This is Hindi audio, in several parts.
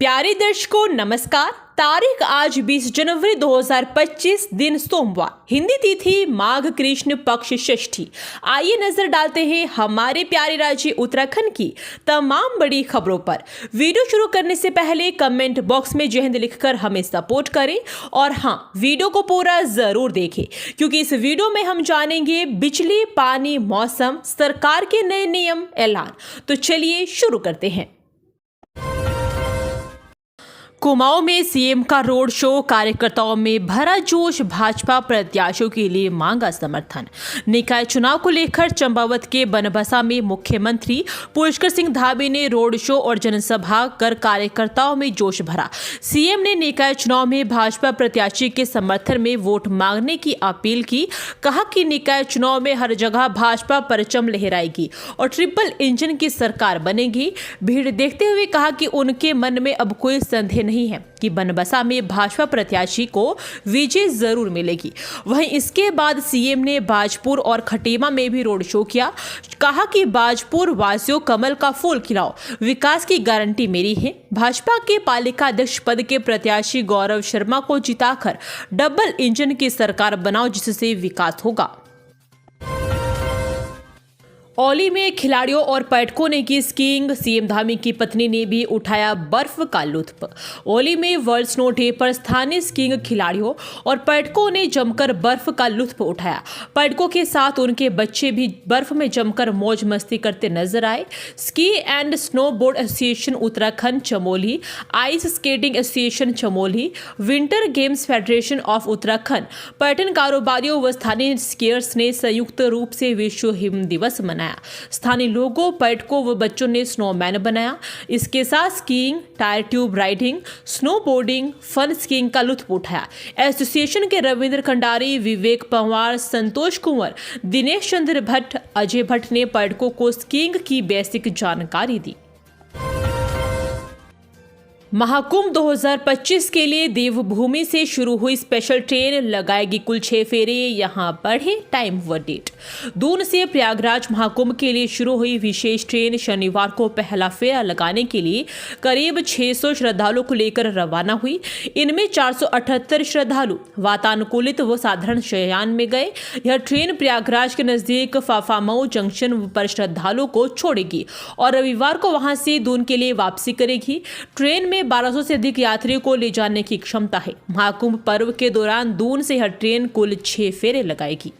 प्यारे दर्शकों नमस्कार। तारीख आज 20 जनवरी 2025 दिन सोमवार, हिंदी तिथि माघ कृष्ण पक्ष षष्ठी। आइए नजर डालते हैं हमारे प्यारे राज्य उत्तराखंड की तमाम बड़ी खबरों पर। वीडियो शुरू करने से पहले कमेंट बॉक्स में जय हिंद लिखकर हमें सपोर्ट करें और हाँ, वीडियो को पूरा जरूर देखें क्योंकि इस वीडियो में हम जानेंगे बिजली, पानी, मौसम, सरकार के नए नियम, ऐलान। तो चलिए शुरू करते हैं। कुमाऊं में सीएम का रोड शो, कार्यकर्ताओं में भरा जोश, भाजपा प्रत्याशियों के लिए मांगा समर्थन। निकाय चुनाव को लेकर चंपावत के बनबसा में मुख्यमंत्री पुष्कर सिंह धामी ने रोड शो और जनसभा कर कार्यकर्ताओं में जोश भरा। सीएम ने निकाय चुनाव में भाजपा प्रत्याशी के समर्थन में वोट मांगने की अपील की। कहा कि निकाय चुनाव में हर जगह भाजपा परचम लहराएगी और ट्रिपल इंजन की सरकार बनेगी। भीड़ देखते हुए कहा कि उनके मन में अब कोई संदेह नहीं है कि बनबसा में भाजपा प्रत्याशी को विजय जरूर मिलेगी। वहीं इसके बाद सीएम ने बाजपुर और खटीमा में भी रोड शो किया। कहा कि बाजपुर वासियों कमल का फूल खिलाओ, विकास की गारंटी मेरी है। भाजपा के पालिका अध्यक्ष पद के प्रत्याशी गौरव शर्मा को जिताकर डबल इंजन की सरकार बनाओ जिससे विकास होगा। औली में खिलाड़ियों और पर्यटकों ने की स्कीइंग, सीएम धामी की पत्नी ने भी उठाया बर्फ का लुत्फ। औली में वर्ल्ड स्नो डे पर स्थानीय स्कीइंग खिलाड़ियों और पर्यटकों ने जमकर बर्फ का लुत्फ उठाया। पर्यटकों के साथ उनके बच्चे भी बर्फ में जमकर मौज मस्ती करते नजर आए। Ski and snow board association Uttarakhand Chamoli, ice skating association Chamoli, winter games federation of Uttarakhand, पर्यटन कारोबारियों व स्थानीय स्कीयर्स ने संयुक्त रूप से विश्व हिम दिवस मनाया। स्थानीय लोगों, पर्यटकों व बच्चों ने स्नोमैन बनाया। इसके साथ skiing, tyre tube riding, snowboarding, fun skiing का लुत्फ उठाया। एसोसिएशन के रविंद्र खंडारी, विवेक पंवार, संतोष कुंवर, दिनेश चंद्र भट्ट, अजय भट्ट ने पर्यटकों को स्कीइंग की बेसिक जानकारी दी। महाकुंभ 2025 के लिए देवभूमि से शुरू हुई स्पेशल ट्रेन लगाएगी कुल 6 फेरे, यहां बढ़े टाइम व डेट। दून से प्रयागराज महाकुंभ के लिए शुरू हुई विशेष ट्रेन शनिवार को पहला फेरा लगाने के लिए करीब 600 श्रद्धालुओं को लेकर रवाना हुई। इनमें 478 श्रद्धालु वातानुकूलित व साधारण शययान में गए। यह ट्रेन प्रयागराज के नजदीक फाफामऊ जंक्शन पर श्रद्धालुओं को छोड़ेगी और रविवार को वहां से दून के लिए वापसी करेगी। ट्रेन में 1200 से अधिक यात्रियों को ले जाने की क्षमता है। महाकुंभ पर्व के दौरान दून से हर ट्रेन कुल 6 फेरे लगाएगी।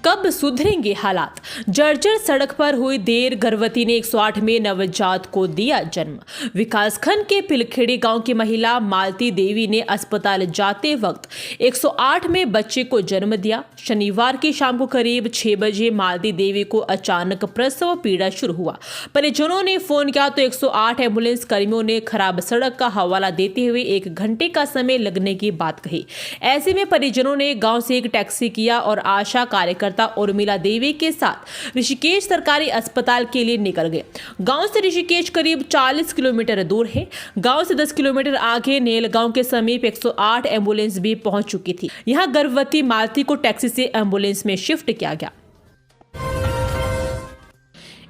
कब सुधरेंगे हालात? जर्जर सड़क पर हुई देर, गर्भवती ने 108 में नवजात को दिया जन्म। विकासखंड के पिलखेड़ी गांव की महिला मालती देवी ने अस्पताल जाते वक्त 108 में बच्चे को जन्म दिया। शनिवार की शाम को करीब 6 बजे मालती देवी को अचानक प्रसव पीड़ा शुरू हुआ। परिजनों ने फोन किया तो 108 एम्बुलेंस कर्मियों ने खराब सड़क का हवाला देते हुए 1 घंटे का समय लगने की बात कही। ऐसे में परिजनों ने गाँव से एक टैक्सी किया और आशा कार्यकर्ता उर्मिला देवी के साथ ऋषिकेश सरकारी अस्पताल के लिए निकल गए। गांव से ऋषिकेश करीब 40 किलोमीटर दूर है। गांव से 10 किलोमीटर आगे नेलगांव के समीप 108 एम्बुलेंस भी पहुंच चुकी थी। यहां गर्भवती मालती को टैक्सी से एम्बुलेंस में शिफ्ट किया गया।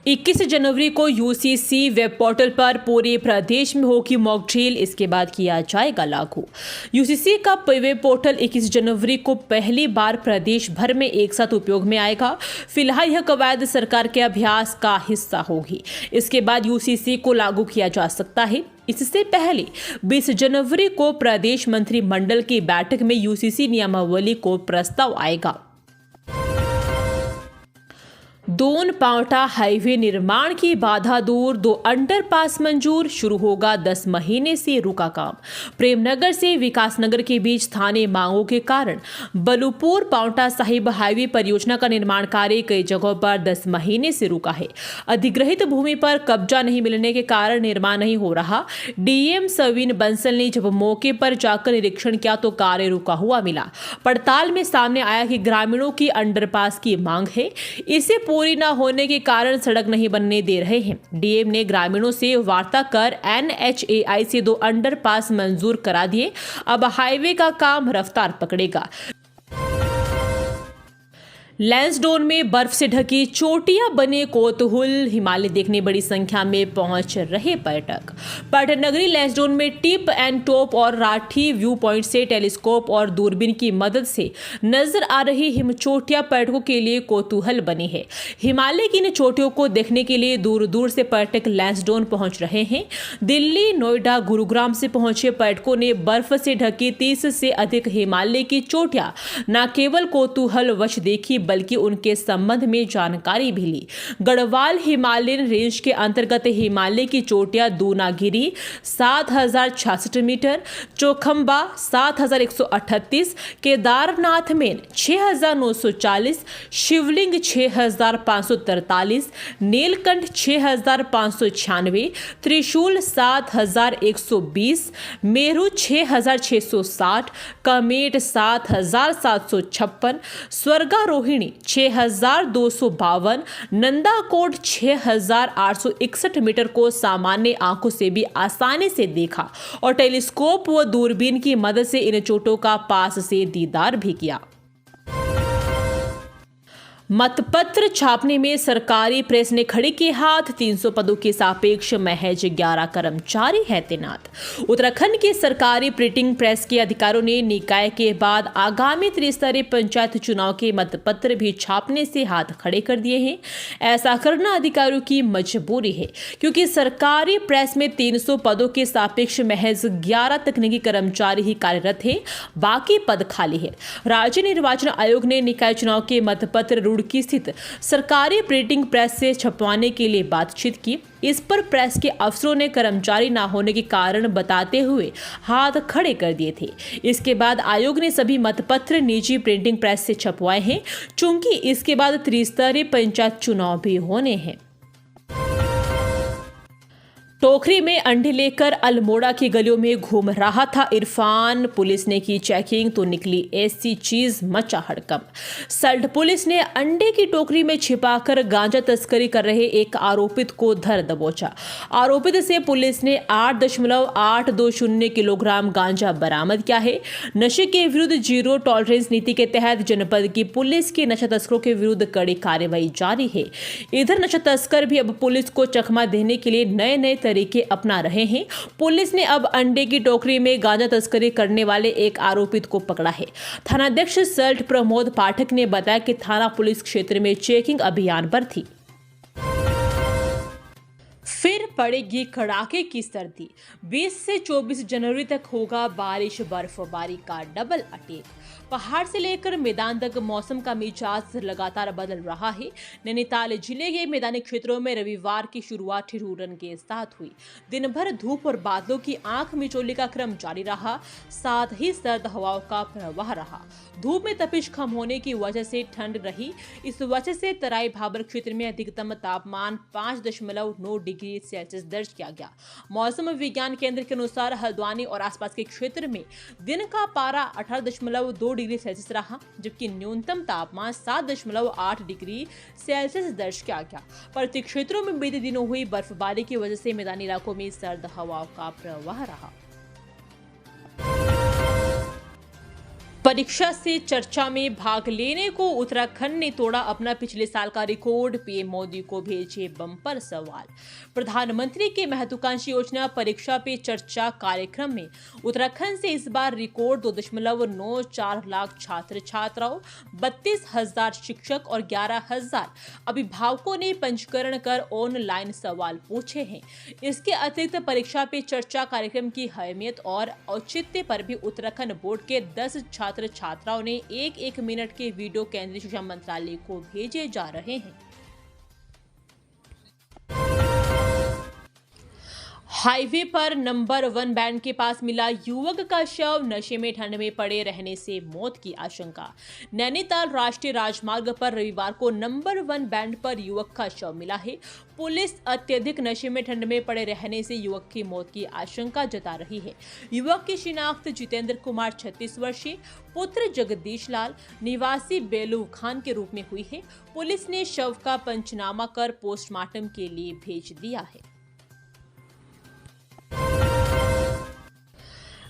21 जनवरी को यूसीसी वेब पोर्टल पर पूरे प्रदेश में होगी मॉक ड्रिल, इसके बाद किया जाएगा लागू। यूसीसी का वेब पोर्टल 21 जनवरी को पहली बार प्रदेश भर में एक साथ उपयोग में आएगा। फिलहाल यह कवायद सरकार के अभ्यास का हिस्सा होगी। इसके बाद यूसीसी को लागू किया जा सकता है। इससे पहले 20 जनवरी को प्रदेश मंत्रिमंडल की बैठक में यूसीसी नियमावली को प्रस्ताव आएगा। दून पांवटा हाईवे निर्माण की बाधा दूर, 2 अंडरपास मंजूर, शुरू होगा 10 महीने से रुका काम। प्रेमनगर से विकासनगर के बीच स्थानीय मांगों के कारण बलुपुर पांवटा साहिब हाईवे परियोजना का निर्माण कार्य कई जगहों पर 10 महीने से रुका है। अधिग्रहित भूमि पर कब्जा नहीं मिलने के कारण निर्माण नहीं हो रहा। डीएम सवीन बंसल ने जब मौके पर जाकर निरीक्षण किया तो कार्य रुका हुआ मिला। पड़ताल में सामने आया कि ग्रामीणों की अंडरपास की मांग है, इसे पूरी न होने के कारण सड़क नहीं बनने दे रहे हैं। डीएम ने ग्रामीणों से वार्ता कर एनएचएआई से 2 अंडरपास मंजूर करा दिए। अब हाईवे का काम रफ्तार पकड़ेगा। लैंसडौन में बर्फ से ढकी चोटियां बने कौतूहल, हिमालय देखने बड़ी संख्या में पहुंच रहे पर्यटक। पर्यटन नगरी लैंसडौन में टिप एंड टॉप और राठी व्यू पॉइंट से टेलीस्कोप और दूरबीन की मदद से नजर आ रही हिम चोटियां पर्यटकों के लिए कौतूहल बनी है। हिमालय की इन चोटियों को देखने के लिए दूर दूर से पर्यटक लैंसडौन पहुंच रहे हैं। दिल्ली, नोएडा, गुरुग्राम से पहुंचे पर्यटकों ने बर्फ से ढकी 30 से अधिक हिमालय की चोटियां न केवल कौतूहलवश देखी बल्कि उनके संबंध में जानकारी भी ली। गढ़वाल हिमालयन रेंज के अंतर्गत हिमालय की चोटियां दूनागिरी 7066 मीटर, चौखंबा 7138, केदारनाथ में 6940, शिवलिंग 6543, नीलकंठ 6596, त्रिशूल 7120, मेरू 6660, कमेट 7756, स्वर्गारोहिणी 6252, नंदाकोट 6861 मीटर को सामान्य आंखों से भी आसानी से देखा और टेलीस्कोप व दूरबीन की मदद से इन चोटों का पास से दीदार भी किया। मतपत्र छापने में सरकारी प्रेस ने खड़े किए हाथ, 300 पदों के सापेक्ष महज 11 कर्मचारी है तैनात। उत्तराखंड के सरकारी प्रिंटिंग प्रेस के अधिकारियों ने निकाय के बाद आगामी त्रिस्तरीय पंचायत चुनाव के मतपत्र भी छापने से हाथ खड़े कर दिए हैं। ऐसा करना अधिकारियों की मजबूरी है क्योंकि सरकारी प्रेस में 300 पदों के सापेक्ष महज 11 तकनीकी कर्मचारी ही कार्यरत हैं, बाकी पद खाली है। राज्य निर्वाचन आयोग ने निकाय चुनाव के मतपत्र रुड़की स्थित सरकारी प्रिंटिंग प्रेस से छपवाने के लिए बातचीत की। इस पर प्रेस के अफसरों ने कर्मचारी न होने के कारण बताते हुए हाथ खड़े कर दिए थे। इसके बाद आयोग ने सभी मतपत्र निजी प्रिंटिंग प्रेस से छपवाए हैं, चूंकि इसके बाद त्रिस्तरीय पंचायत चुनाव भी होने हैं। टोकरी में अंडे लेकर अल्मोड़ा की गलियों में घूम रहा था इरफान। पुलिस ने की चेकिंग तो निकली ऐसी चीज, मचा हड़कंप। सल्ट पुलिस ने अंडे की टोकरी में छिपाकर गांजा तस्करी कर रहे एक आरोपित को धर दबोचा। आरोपित से पुलिस ने 8.820 किलोग्राम गांजा बरामद किया है। नशे के विरुद्ध जीरो टॉलरेंस नीति के तहत जनपद की पुलिस की नशा तस्करों के विरुद्ध कड़ी कार्रवाई जारी है। इधर नशा तस्कर भी अब पुलिस को चकमा देने के लिए नए नए तरीके अपना रहे हैं। पुलिस ने अब अंडे की टोकरी में गांजा तस्करी करने वाले एक आरोपित को पकड़ा है। थानाध्यक्ष सल्ट प्रमोद पाठक ने बताया कि थाना पुलिस क्षेत्र में चेकिंग अभियान पर थी। फिर पड़ेगी कड़ाके की सर्दी, 20 से 24 जनवरी तक होगा बारिश बर्फबारी का डबल अटैक। पहाड़ से लेकर मैदान तक मौसम का मिजाज लगातार बदल रहा है। नैनीताल जिले के मैदानी क्षेत्रों में रविवार की शुरुआत ठिठुरन के साथ हुई। दिन भर धूप और बादलों की आंख मिचौली का क्रम जारी रहा, साथ ही सर्द हवाओं का प्रवाह रहा। धूप में तपिश कम होने की वजह से ठंड रही। इस वजह से तराई भाबर क्षेत्र में अधिकतम तापमान 5.9 डिग्री सेल्सियस दर्ज किया गया। मौसम विज्ञान केंद्र के अनुसार हल्द्वानी और आसपास के क्षेत्र में दिन का पारा 18.2 डिग्री सेल्सियस रहा, जबकि न्यूनतम तापमान 7.8 डिग्री सेल्सियस दर्ज किया गया। पर्वतीय क्षेत्रों में बीते दिनों हुई बर्फबारी की वजह से मैदानी इलाकों में सर्द हवाओं का प्रवाह रहा। परीक्षा से चर्चा में भाग लेने को उत्तराखंड ने तोड़ा अपना पिछले साल का रिकॉर्ड, पीएम मोदी को भेजे बम्पर सवाल। प्रधानमंत्री के महत्वाकांक्षी योजना परीक्षा पे चर्चा कार्यक्रम में उत्तराखंड से इस बार रिकॉर्ड 2.94 लाख छात्र छात्राओं, 32,000 शिक्षक और 11,000 अभिभावकों ने पंजीकरण कर ऑनलाइन सवाल पूछे हैं। इसके अतिरिक्त परीक्षा पे चर्चा कार्यक्रम की अहमियत और औचित्य पर भी उत्तराखंड बोर्ड के 10 छात्र छात्राओं ने 1-1 मिनट के वीडियो केंद्रीय शिक्षा मंत्रालय को भेजे जा रहे हैं। हाईवे पर नंबर 1 बैंड के पास मिला युवक का शव, नशे में ठंड में पड़े रहने से मौत की आशंका। नैनीताल राष्ट्रीय राजमार्ग पर रविवार को नंबर 1 बैंड पर युवक का शव मिला है। पुलिस अत्यधिक नशे में ठंड में पड़े रहने से युवक की मौत की आशंका जता रही है। युवक की शिनाख्त जितेंद्र कुमार 36 वर्षीय पुत्र जगदीश लाल निवासी बेलू खान के रूप में हुई है। पुलिस ने शव का पंचनामा कर पोस्टमार्टम के लिए भेज दिया है।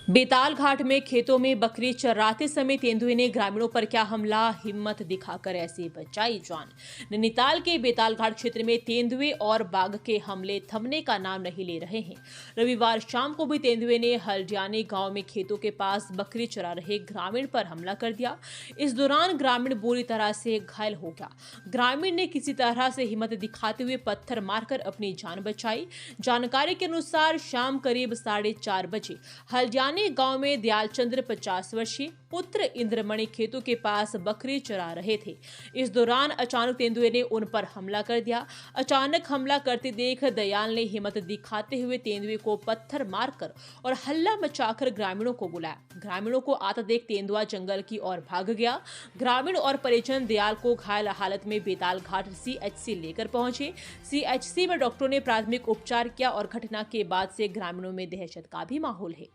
बेताल घाट में खेतों में बकरी चराते समय तेंदुए ने ग्रामीणों पर क्या हमला, हिम्मत दिखाकर ऐसे बचाई जान। नैनीताल के बेताल घाट क्षेत्र में तेंदुए और बाघ के हमले थमने का नाम नहीं ले रहे हैं। रविवार शाम को भी तेंदुए ने हल्डियानी गांव में खेतों के पास बकरी चरा रहे ग्रामीण पर हमला कर दिया। इस दौरान ग्रामीण बुरी तरह से घायल हो गया। ग्रामीण ने किसी तरह से हिम्मत दिखाते हुए पत्थर मारकर अपनी जान बचाई। जानकारी के अनुसार शाम करीब 4:30 बजे हल्डियानी गांव में दयालचंद्र 50 वर्षीय पुत्र इंद्रमणि खेतों के पास बकरी चरा रहे थे। इस दौरान अचानक तेंदुए ने उन पर हमला कर दिया। अचानक हमला करते देख दयाल ने हिम्मत दिखाते हुए तेंदुए को पत्थर मारकर और हल्ला मचाकर ग्रामीणों को बुलाया। ग्रामीणों को आता देख तेंदुआ जंगल की ओर भाग गया। ग्रामीण और परिजन दयाल को घायल हालत में बेताल घाट CHC लेकर पहुंचे। CHC में डॉक्टरों ने प्राथमिक उपचार किया और घटना के बाद से ग्रामीणों में दहशत का भी माहौल है।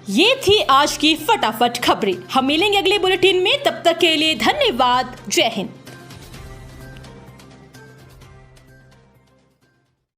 ये थी आज की फटाफट खबरें। हम मिलेंगे अगले बुलेटिन में, तब तक के लिए धन्यवाद। जय हिंद।